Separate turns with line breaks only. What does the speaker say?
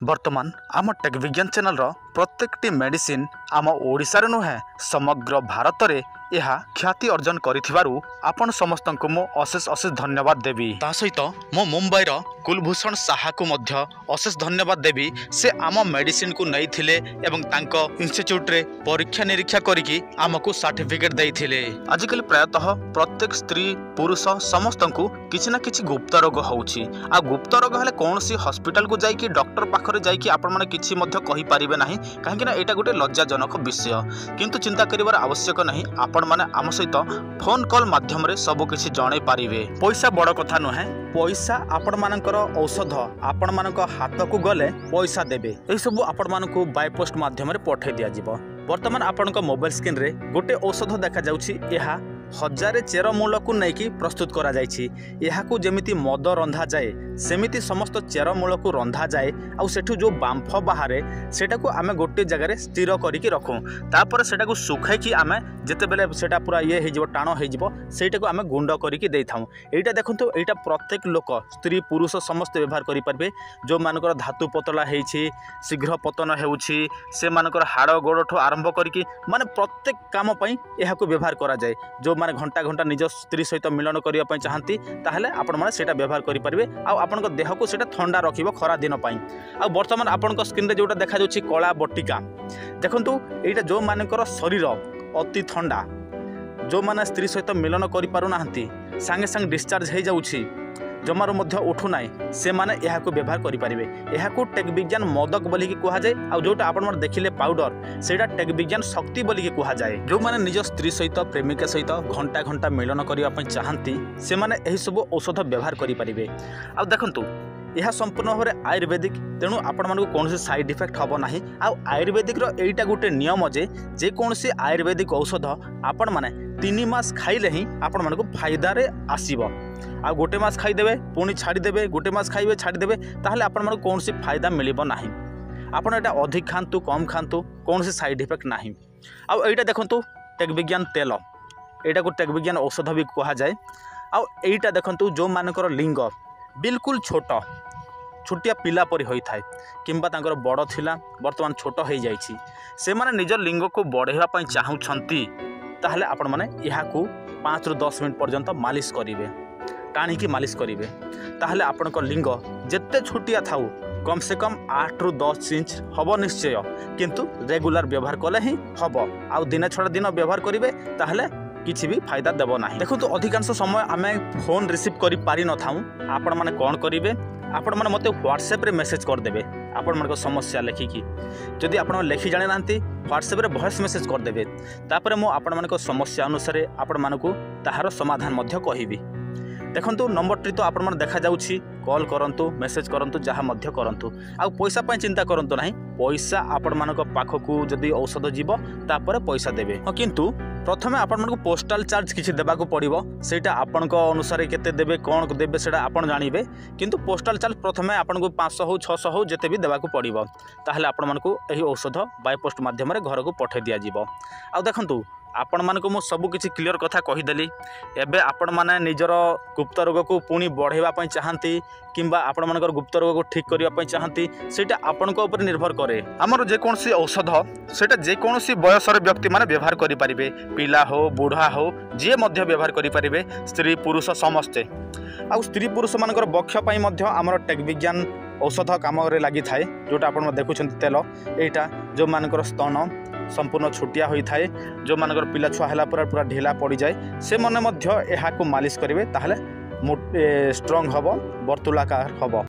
वर्तमान आम टेक विज्ञान चैनल प्रत्येकटी मेडिसिन आम ओडिशार नुहे समग्र भारत में यह ख्याति अर्जन करिथिबारु आपण समस्त को मो अशेष अशेष धन्यवाद देवी। ता सहित मो मुंबईर कुलभूषण साहा को मध्य अशेष धन्यवाद देवी। से आम मेडिसिन को नहीं थिले एवं तांको इंस्टीट्यूट रे परीक्षा निरीक्षा करिकी आमको सर्टिफिकेट देइथिले। आजिकल प्रायतः प्रत्येक स्त्री पुरुष समस्त को किछि ना किछि गुप्त रोग होउछि। आ गुप्त रोग हेले कोनसी हॉस्पिटल को जाइकी डॉक्टर पाखरे जाइकी आपण माने किछि मध्य कहि परिबे नाही, काहेकि ना एटा गोटे लज्जाजनक विषय। किंतु चिंता करिवार आवश्यक नहीं। आपण माने आम सहित फोन कॉल माध्यम रे सब किछि जणै पारिबे। पैसा बड़ कथा नुहे। पैसा आपण मानकर औषध आपण मानक हाथ को गले पैसा देबे। एही सब आपण मानक बाय पोस्ट माध्यम रे पठै दिया जिवो। वर्तमान आपनक मोबाइल स्क्रीन रे गोटे औषध देखा जाउछि। एहा 1000 चेरमूल को लेकिन प्रस्तुत करा जायछि। एहाकू जेमिति मद रंधा जाए सेमिति समस्त चेरमूल को रंधा जाए। आउ सेठू जो बांफ बाहरे सेटा को आमे गोटे जगह रे स्थिर करिकि रखू। तापर सेटा को सुखाई कि आमे जेते बेले सेटा पूरा ये हे जिवो टाणो हे जिवो सेटा को आमे गुंड करिकि देई थाउ। एटा देखंतु एटा प्रत्येक लोक स्त्री पुरुष समस्त व्यवहार करि परबे। जो मानकर धातु पतला हेछि शीघ्र पतन हेउछि से मानकर हाड़ गोड़ठो आरंभ करिकि माने प्रत्येक काम पई एहाकू व्यवहार करा जाए। जो माने घंटा घंटा निज स्त्री सहित मिलन करिया पई चाहंती ताहले आपण माने सेटा व्यवहार करि परिबे। आ आपनक देह को सेटा ठंडा रखिबो खरा दिन पई। आ वर्तमान आपनक स्क्रीन रे जोटा देखा जाउछि कला बटिका देखंतु एटा जो मानकर शरीर अति ठंडा जो माने स्त्री सहित मिलन करि पारु नाहंती संगे संग डिस्चार्ज हे जाउछि जमारो मध्य उठू नाई से माने एहाकू व्यवहार करि परिबे। एहाकू टेक विज्ञान मोदक बोली कि कुहा जाए। आ जोटा आपण मन देखिले पाउडर सेटा टेक विज्ञान शक्ति बोली कि कुहा जाए। जो माने निज स्त्री सहित प्रेमिका सहित घंटा घंटा मिलन करिया पई चाहंती से माने एही सब औषध व्यवहार करि परिबे। आ देखंतु यह संपूर्ण भाव में आयुर्वेदिक तेणु आपण मानक कौन साइड इफेक्ट हम ना। आयुर्वेदिक एटा गोटे नियम जे कौन आयुर्वेदिक औषध आपण माने 3 मास खाइले ही आपण मानक फायदा रे आसीबो। आ गोटे मास खाइदेवे पुणी छाड़ीदेवे गोटे मास खाइबे छाड़ीदेवे ताहले आपण मानक कौन फायदा मिलिबो नाही। आपण एटा अधिक खातु कम खातु कौन साइड इफेक्ट नाही। आ एटा देखंतु टेक विज्ञान तेल एटा को टेक विज्ञान औषध भी कहा जाए। आ एटा देखंतु जो मानकर लिंग बिल्कुल छोट छोटिया पिला परी होई थाए किंबा तांकर बड़ थिला वर्तमान छोट हो जाइछि से माने निज लिंग को बढ़ेवा पई चाहुछंती ताहले आपण माने यहाकू 5 ରୁ 10 मिनट पर्यंत मालिश करिवे टाणी की मालिश करिवे। ताहले आपनक लिंग जेते छोटिया थाउ कम से कम 8 ରୁ 10 इंच हबो निश्चय। किंतु रेगुलर व्यवहार कले ही हबो। आ दिन छड़ा दिन व्यवहार करिवे ताहले किछि भी फायदा देबो नाही। देखो तो अधिकांश समय आमे फोन रिसीव करि पारि न थाउ। आपण माने कोन करिवे आपण माने मते व्हाट्सएप रे मेसेज कर देबे। आपण मानको समस्या लेखिकी जदि आपण लेखि जाने नांती व्हाट्सएप रे वॉइस मेसेज कर देबे। तापर मो आपण मानको समस्या अनुसार आपण मानको ताहार समाधान मध्य कहिबी। देखंतु नंबर टी तो आपण मन देखा जाउछि कॉल करंतु मेसेज करंतु जहा मध्य करंतु। आ पैसा पय चिंता करंतु नाही। पैसा आपण मानक पाखकू जदि औषध जीवो तापर पैसा देबे। किंतु प्रथमे आपण मानक पोस्टल चार्ज किछि देबा को पड़िबो। सेटा आपण को अनुसार केते देबे कोन देबे सेटा आपण जानिबे। किंतु पोस्टल चार्ज प्रथमे आपण को 500 हो 600 हो जेते भी देबा को पड़िबो ताहले आपण मानक एही औषध बाय पोस्ट माध्यम रे घर को पठै दिया जीवो। आ देखंतु आपण मानक मु सब किछि क्लियर कथा कहिदेली। एबे आपण माने निजर गुप्त रोग को पुणी बढ़ेवा पई चाहंती किंबा आपण मानकर गुप्त रोग को ठीक करिया पई चाहंती सेटा आपण को ऊपर निर्भर करे। हमर जे कोनसी औषध सेटा जे कोनसी बयसर व्यक्ति माने व्यवहार करि परिबे। पिला हो बुढ़ा हो जे मध्य व्यवहार करि परिबे स्त्री पुरुष समस्ते। आ स्त्री पुरुष मानकर बक्ष पई मध्य हमर टेक विज्ञान औषध काम रे लागि थाए। जोटा आपण देखुछंती तेल एटा जो मानकर स्तन संपूर्ण छुटिया होई थाए जो मानकर पिला छुआ हला पूरा ढिला पड़ी जाए से मने मध्य एहाकू मालिश करिवे ताहले स्ट्रांग हबो वर्तुलाकार हबो।